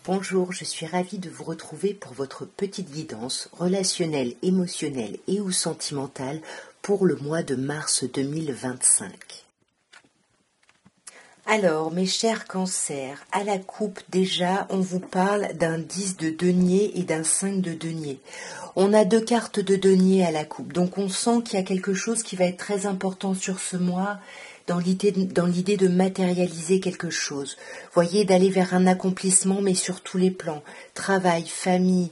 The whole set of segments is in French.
Bonjour, je suis ravie de vous retrouver pour votre petite guidance relationnelle, émotionnelle et ou sentimentale pour le mois de mars 2025. Alors, mes chers cancers, à la coupe déjà, on vous parle d'un 10 de denier et d'un 5 de denier. On a deux cartes de denier à la coupe, donc on sent qu'il y a quelque chose qui va être très important sur ce mois, dans l'idée de matérialiser quelque chose. Voyez, d'aller vers un accomplissement, mais sur tous les plans. Travail, famille,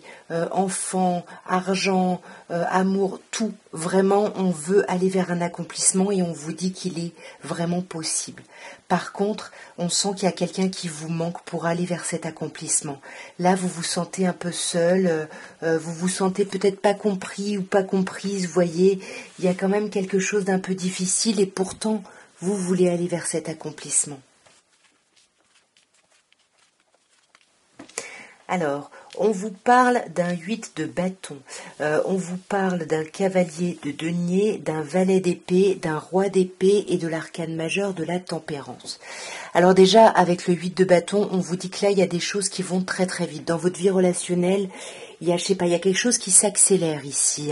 enfants, argent, amour, tout. Vraiment, on veut aller vers un accomplissement et on vous dit qu'il est vraiment possible. Par contre, on sent qu'il y a quelqu'un qui vous manque pour aller vers cet accomplissement. Là, vous vous sentez un peu seul, vous vous sentez peut-être pas compris ou pas comprise, vous voyez. Il y a quand même quelque chose d'un peu difficile et pourtant, vous voulez aller vers cet accomplissement. Alors, on vous parle d'un 8 de bâton, on vous parle d'un cavalier de denier, d'un valet d'épée, d'un roi d'épée et de l'arcane majeur de la tempérance. Alors déjà, avec le 8 de bâton, on vous dit que là, il y a des choses qui vont très très vite. Dans votre vie relationnelle, il y a, il y a quelque chose qui s'accélère ici.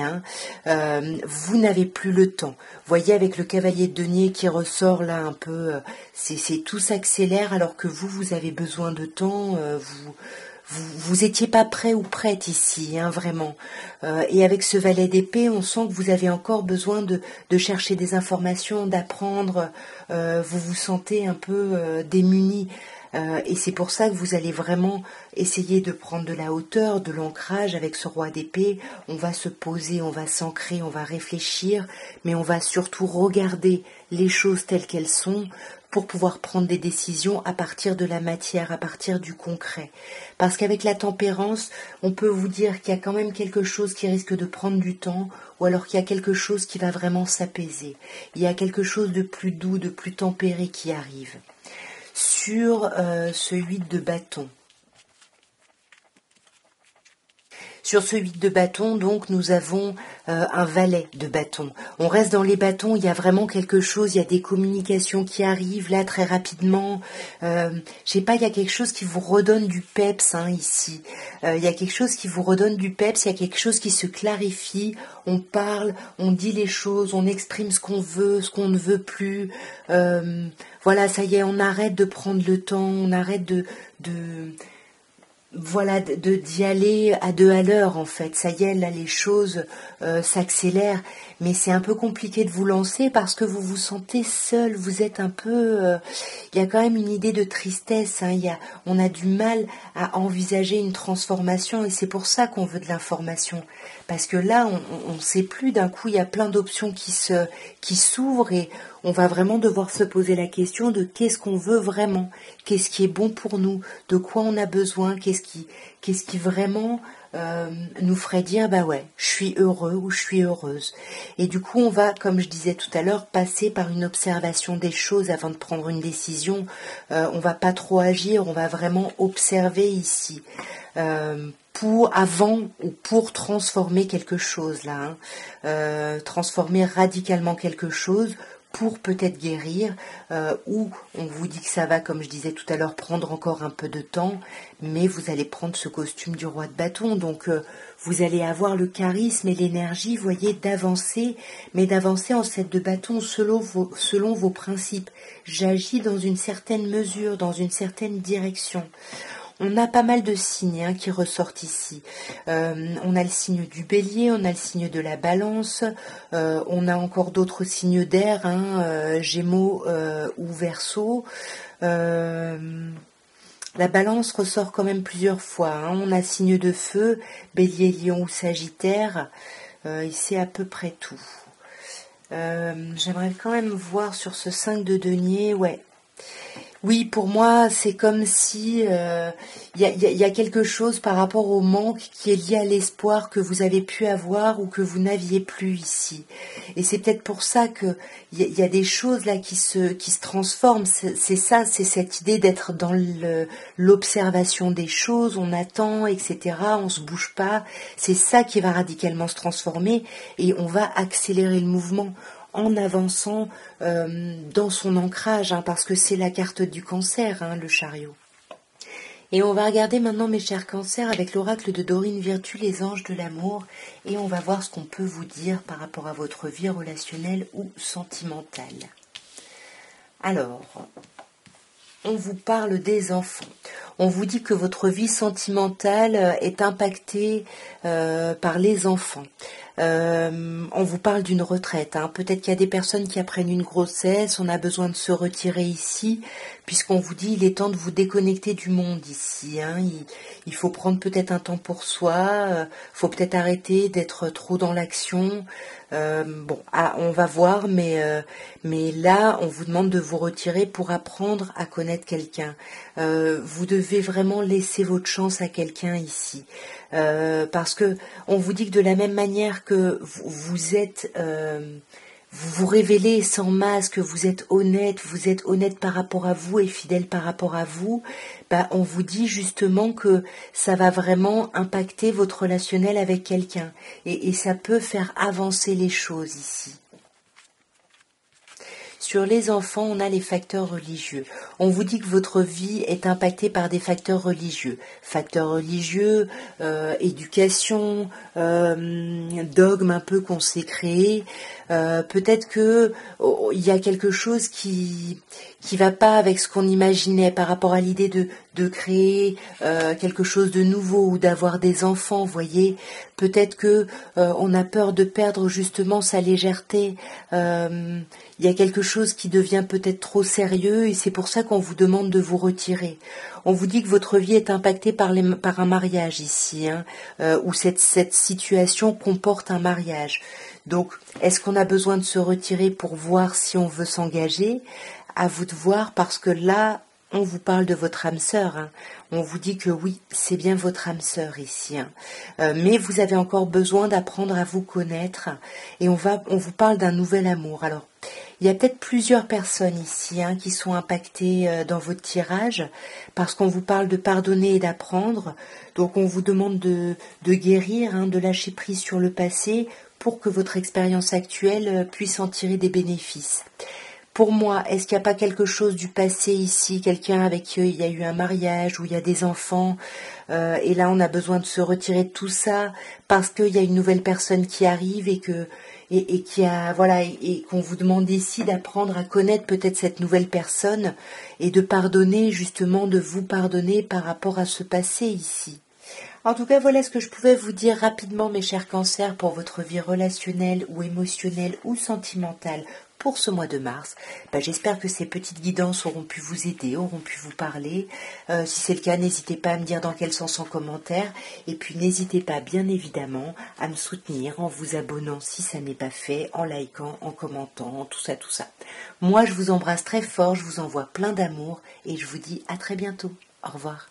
Vous n'avez plus le temps. Voyez, avec le cavalier de denier qui ressort là un peu, c'est tout s'accélère alors que vous avez besoin de temps, vous étiez pas prêt ou prête ici, vraiment. Et avec ce valet d'épée, on sent que vous avez encore besoin de chercher des informations, d'apprendre. Vous vous sentez un peu démuni. Et c'est pour ça que vous allez vraiment essayer de prendre de la hauteur, de l'ancrage avec ce roi d'épée. On va se poser, on va s'ancrer, on va réfléchir, mais on va surtout regarder les choses telles qu'elles sont pour pouvoir prendre des décisions à partir de la matière, à partir du concret. Parce qu'avec la tempérance, on peut vous dire qu'il y a quand même quelque chose qui risque de prendre du temps, ou alors qu'il y a quelque chose qui va vraiment s'apaiser. Il y a quelque chose de plus doux, de plus tempéré qui arrive. Sur ce 8 de bâton. Sur ce 8 de bâton, donc, nous avons un valet de bâton. On reste dans les bâtons, il y a vraiment quelque chose, il y a des communications qui arrivent là très rapidement. Je sais pas, il y a quelque chose qui vous redonne du peps ici. Il y a quelque chose qui vous redonne du peps, il y a quelque chose qui se clarifie. On parle, on dit les choses, on exprime ce qu'on veut, ce qu'on ne veut plus. Voilà, ça y est, on arrête de prendre le temps, on arrête d'y aller à deux à l'heure en fait. Ça y est, là les choses s'accélèrent, mais c'est un peu compliqué de vous lancer parce que vous vous sentez seul, vous êtes un peu... Il y a quand même une idée de tristesse, on a du mal à envisager une transformation et c'est pour ça qu'on veut de l'information. Parce que là, on sait plus, d'un coup, il y a plein d'options qui s'ouvrent et on va vraiment devoir se poser la question de qu'est-ce qu'on veut vraiment, qu'est-ce qui est bon pour nous, de quoi on a besoin, qu'est-ce qui vraiment nous ferait dire bah ouais, je suis heureux ou je suis heureuse. Et du coup, on va, comme je disais tout à l'heure, passer par une observation des choses avant de prendre une décision. On va pas trop agir, on va vraiment observer ici. Pour transformer quelque chose là, transformer radicalement quelque chose pour peut-être guérir, ou on vous dit que ça va, comme je disais tout à l'heure, prendre encore un peu de temps, mais vous allez prendre ce costume du roi de bâton, donc vous allez avoir le charisme et l'énergie, voyez, d'avancer, mais d'avancer en 7 de bâton selon vos principes. J'agis dans une certaine mesure, dans une certaine direction. On a pas mal de signes qui ressortent ici. On a le signe du bélier, on a le signe de la balance, on a encore d'autres signes d'air, gémeaux ou verseau. La balance ressort quand même plusieurs fois. On a signe de feu, bélier, lion ou sagittaire. Et c'est à peu près tout. J'aimerais quand même voir sur ce 5 de denier, ouais. Oui, pour moi, c'est comme si y a quelque chose par rapport au manque qui est lié à l'espoir que vous avez pu avoir ou que vous n'aviez plus ici. Et c'est peut-être pour ça que y a des choses là qui se transforment. C'est ça, c'est cette idée d'être dans l'observation des choses. On attend, etc. On se bouge pas. C'est ça qui va radicalement se transformer et on va accélérer le mouvement en avançant dans son ancrage, parce que c'est la carte du cancer, le chariot. Et on va regarder maintenant, mes chers cancers, avec l'oracle de Dorine Virtue, les anges de l'amour, et on va voir ce qu'on peut vous dire par rapport à votre vie relationnelle ou sentimentale. Alors, on vous parle des enfants. On vous dit que votre vie sentimentale est impactée par les enfants. On vous parle d'une retraite. Peut-être qu'il y a des personnes qui apprennent une grossesse, on a besoin de se retirer ici, puisqu'on vous dit il est temps de vous déconnecter du monde ici. Il faut prendre peut-être un temps pour soi, faut peut-être arrêter d'être trop dans l'action. On va voir, mais là, on vous demande de vous retirer pour apprendre à connaître quelqu'un. Vous devez vraiment laisser votre chance à quelqu'un ici. Parce que on vous dit que de la même manière que vous êtes, vous vous révélez sans masque, vous êtes honnête par rapport à vous et fidèle par rapport à vous, on vous dit justement que ça va vraiment impacter votre relationnel avec quelqu'un et ça peut faire avancer les choses ici. Sur les enfants, on a les facteurs religieux. On vous dit que votre vie est impactée par des facteurs religieux. Facteurs religieux, éducation, dogmes un peu qu'on s'est créé. Peut-être que il y a quelque chose qui va pas avec ce qu'on imaginait par rapport à l'idée de créer quelque chose de nouveau ou d'avoir des enfants, vous voyez. Peut-être que on a peur de perdre justement sa légèreté. Il y a quelque chose qui devient peut-être trop sérieux et c'est pour ça qu'on vous demande de vous retirer. On vous dit que votre vie est impactée par un mariage ici, où cette situation comporte un mariage. Donc, est-ce qu'on a besoin de se retirer pour voir si on veut s'engager? À vous de voir, parce que là, on vous parle de votre âme sœur. On vous dit que oui, c'est bien votre âme sœur ici. Mais vous avez encore besoin d'apprendre à vous connaître. Et on vous parle d'un nouvel amour. Alors, il y a peut-être plusieurs personnes ici qui sont impactées dans votre tirage, parce qu'on vous parle de pardonner et d'apprendre. Donc, on vous demande de guérir, de lâcher prise sur le passé, pour que votre expérience actuelle puisse en tirer des bénéfices. Pour moi, est-ce qu'il n'y a pas quelque chose du passé ici, quelqu'un avec qui il y a eu un mariage, où il y a des enfants, et là on a besoin de se retirer de tout ça, parce qu'il y a une nouvelle personne qui arrive et qu'on vous demande ici d'apprendre à connaître peut-être cette nouvelle personne, et de pardonner, justement, de vous pardonner par rapport à ce passé ici. En tout cas, voilà ce que je pouvais vous dire rapidement, mes chers cancers, pour votre vie relationnelle ou émotionnelle ou sentimentale pour ce mois de mars. J'espère que ces petites guidances auront pu vous aider, auront pu vous parler. Si c'est le cas, n'hésitez pas à me dire dans quel sens en commentaire. Et puis n'hésitez pas, bien évidemment, à me soutenir en vous abonnant si ça n'est pas fait, en likant, en commentant, tout ça, tout ça. Moi, je vous embrasse très fort, je vous envoie plein d'amour et je vous dis à très bientôt. Au revoir.